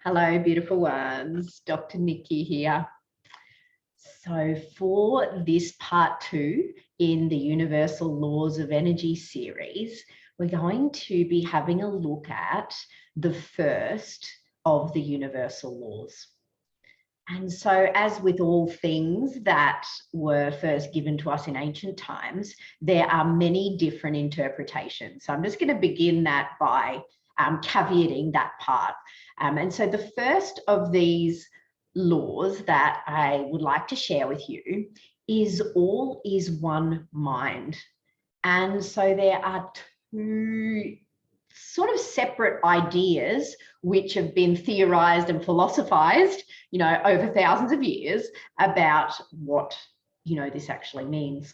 Hello, beautiful ones. Dr. Niikee here. So for this part 2 in the Universal Laws of Energy series, we're going to be having a look at the first of the universal laws. And so, as with all things that were first given to us in ancient times, there are many different interpretations. So I'm just going to begin that by caveating that part. And so the first of these laws that I would like to share with you is all is one mind. And so there are two sort of separate ideas which have been theorized and philosophized, over thousands of years about what, this actually means.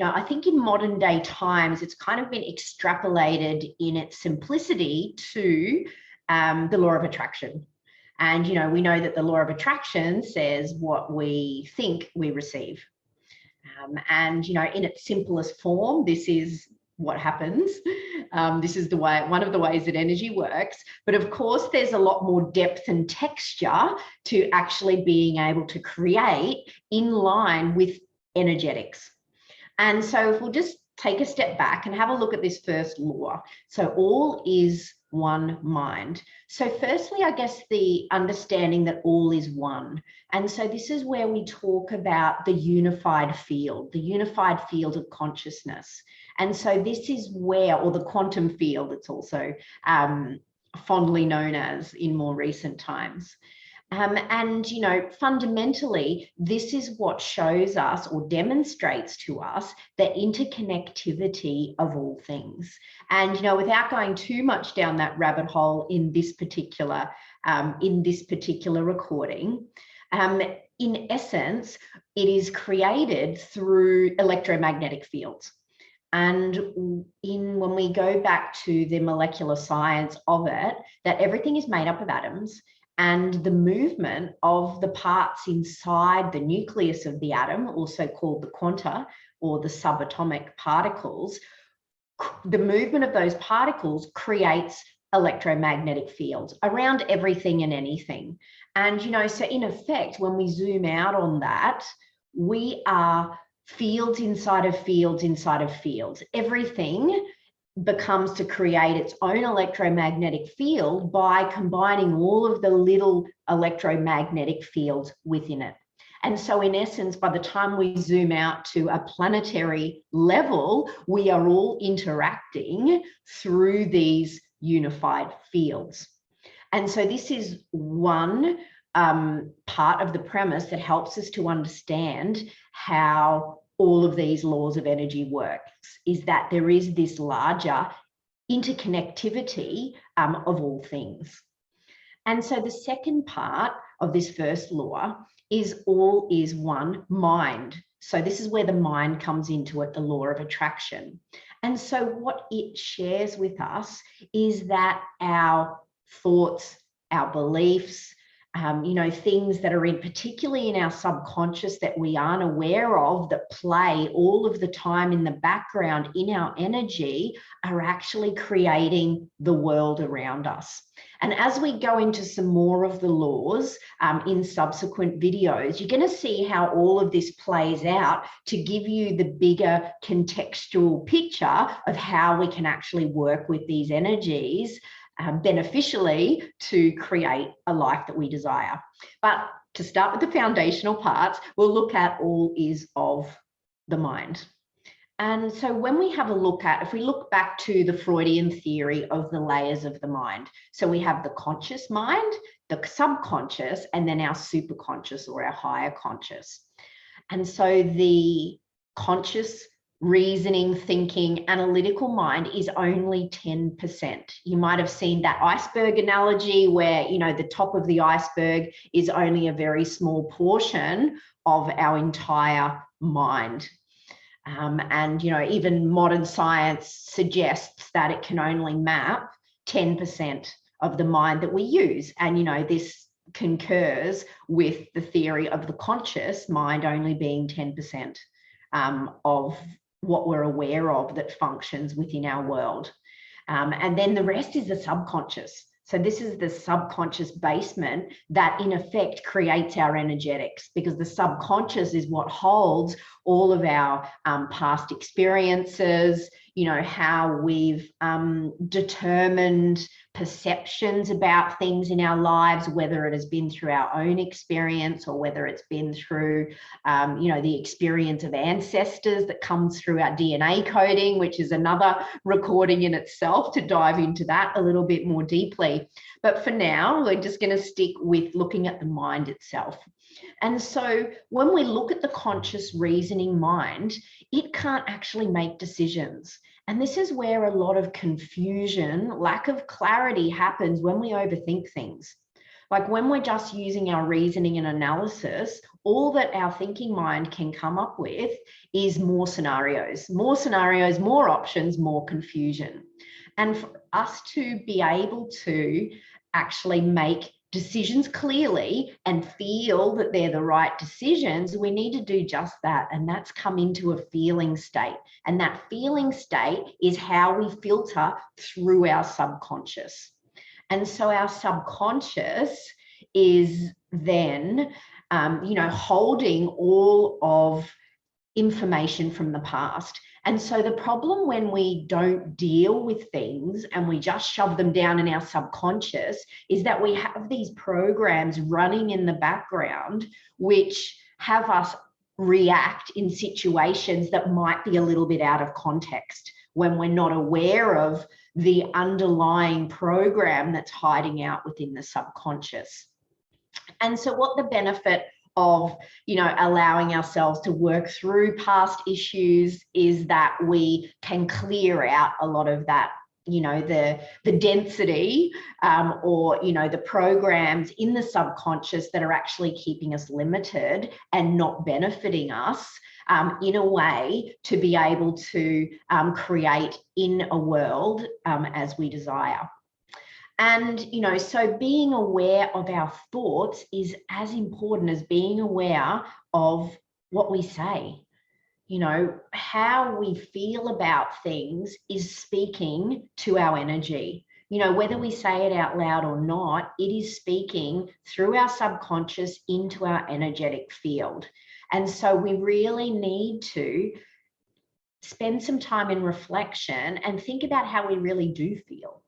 I think in modern day times, it's kind of been extrapolated in its simplicity to the law of attraction. And, we know that the law of attraction says what we think we receive. And, in its simplest form, this is what happens. This is one of the ways that energy works. But of course, there's a lot more depth and texture to actually being able to create in line with energetics. And so if we'll just take a step back and have a look at this first law. So all is one mind. So firstly, I guess the understanding that all is one. And so this is where we talk about the unified field of consciousness. And so this is where, or the quantum field, it's also fondly known as in more recent times. And, fundamentally, this is what shows us or demonstrates to us the interconnectivity of all things. And, without going too much down that rabbit hole in this particular recording, in essence, it is created through electromagnetic fields. And when we go back to the molecular science of it, that everything is made up of atoms, and the movement of the parts inside the nucleus of the atom, also called the quanta or the subatomic particles, the movement of those particles creates electromagnetic fields around everything and anything. And, so in effect, when we zoom out on that, we are fields inside of fields inside of fields. Everything becomes to create its own electromagnetic field by combining all of the little electromagnetic fields within it. And so in essence, by the time we zoom out to a planetary level, we are all interacting through these unified fields. And so this is one part of the premise that helps us to understand how all of these laws of energy works, is that there is this larger interconnectivity of all things. And so the second part of this first law is all is one mind. So this is where the mind comes into it, the law of attraction. And so what it shares with us is that our thoughts, our beliefs, things that are particularly in our subconscious that we aren't aware of, that play all of the time in the background in our energy, are actually creating the world around us. And as we go into some more of the laws in subsequent videos, you're going to see how all of this plays out to give you the bigger contextual picture of how we can actually work with these energies beneficially to create a life that we desire. But to start with the foundational parts, we'll look at all is of the mind. And so when we have a look at, if we look back to the Freudian theory of the layers of the mind, so we have the conscious mind, the subconscious, and then our superconscious or our higher conscious. And so the conscious, reasoning, thinking, analytical mind is only 10%. You might have seen that iceberg analogy where, the top of the iceberg is only a very small portion of our entire mind. And, even modern science suggests that it can only map 10% of the mind that we use. And, this concurs with the theory of the conscious mind only being 10% of what we're aware of that functions within our world. And then the rest is the subconscious. So this is the subconscious basement that in effect creates our energetics, because the subconscious is what holds all of our past experiences, you know, how we've determined perceptions about things in our lives, whether it has been through our own experience or whether it's been through, you know, the experience of ancestors that comes through our DNA coding, which is another recording in itself to dive into that a little bit more deeply. But for now, we're just going to stick with looking at the mind itself. And so when we look at the conscious reasoning mind, it can't actually make decisions. And this is where a lot of confusion, lack of clarity happens when we overthink things. Like when we're just using our reasoning and analysis, all that our thinking mind can come up with is more scenarios, more options, more confusion. And for us to be able to actually make decisions clearly and feel that they're the right decisions, we need to do just that. And that's come into a feeling state. And that feeling state is how we filter through our subconscious. And so our subconscious is then, you know, holding all of information from the past. And so the problem when we don't deal with things and we just shove them down in our subconscious is that we have these programs running in the background which have us react in situations that might be a little bit out of context when we're not aware of the underlying program that's hiding out within the subconscious. And so what the benefit of, you know, allowing ourselves to work through past issues is that we can clear out a lot of that, you know, the density or, you know, the programs in the subconscious that are actually keeping us limited and not benefiting us in a way to be able to create in a world as we desire. And, you know, so being aware of our thoughts is as important as being aware of what we say. You know, how we feel about things is speaking to our energy. You know, whether we say it out loud or not, it is speaking through our subconscious into our energetic field. And so we really need to spend some time in reflection and think about how we really do feel.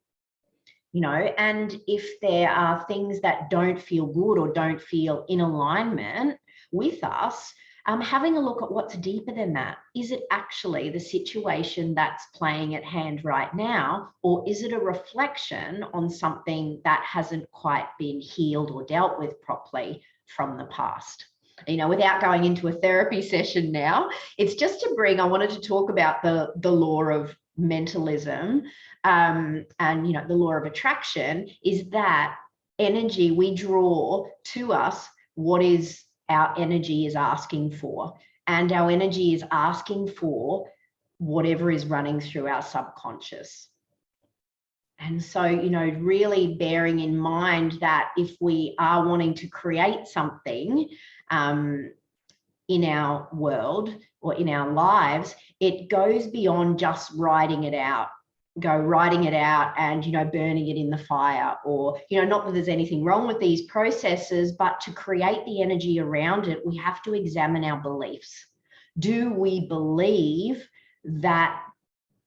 You know, and if there are things that don't feel good or don't feel in alignment with us, having a look at what's deeper than that. Is it actually the situation that's playing at hand right now, or is it a reflection on something that hasn't quite been healed or dealt with properly from the past? You know, without going into a therapy session now, it's just to bring, I wanted to talk about the law of mentalism and, you know, the law of attraction is that energy, we draw to us what is our energy is asking for, and our energy is asking for whatever is running through our subconscious. And so, you know, really bearing in mind that if we are wanting to create something in our world or in our lives, it goes beyond just writing it out and, you know, burning it in the fire, or, you know, not that there's anything wrong with these processes, but to create the energy around it, we have to examine our beliefs. Do we believe that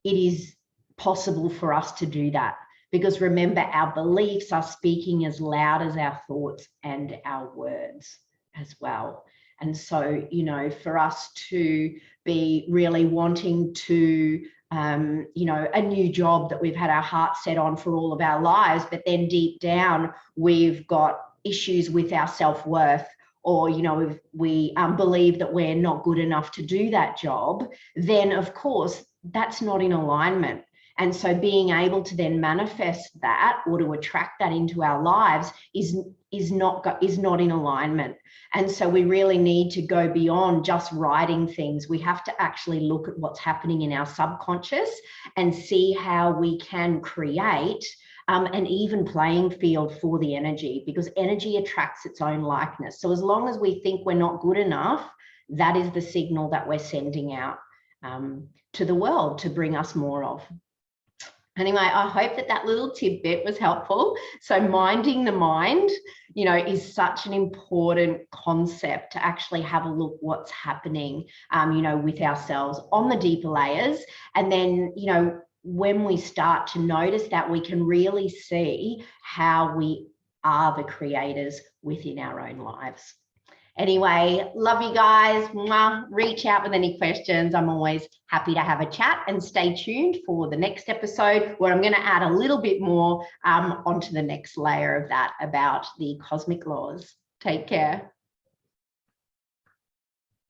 it is possible for us to do that? Because remember, our beliefs are speaking as loud as our thoughts and our words as well. And so, you know, for us to be really wanting to, you know, a new job that we've had our heart set on for all of our lives, but then deep down we've got issues with our self-worth, or, you know, if we believe that we're not good enough to do that job, then of course that's not in alignment. And so being able to then manifest that or to attract that into our lives is not in alignment. And so we really need to go beyond just writing things. We have to actually look at what's happening in our subconscious and see how we can create an even playing field for the energy, because energy attracts its own likeness. So as long as we think we're not good enough, that is the signal that we're sending out to the world to bring us more of. Anyway, I hope that that little tidbit was helpful. So minding the mind, you know, is such an important concept to actually have a look what's happening, you know, with ourselves on the deeper layers. And then, you know, when we start to notice that, we can really see how we are the creators within our own lives. Anyway, love you guys. Mwah. Reach out with any questions. I'm always happy to have a chat, and stay tuned for the next episode where I'm going to add a little bit more onto the next layer of that about the cosmic laws. Take care.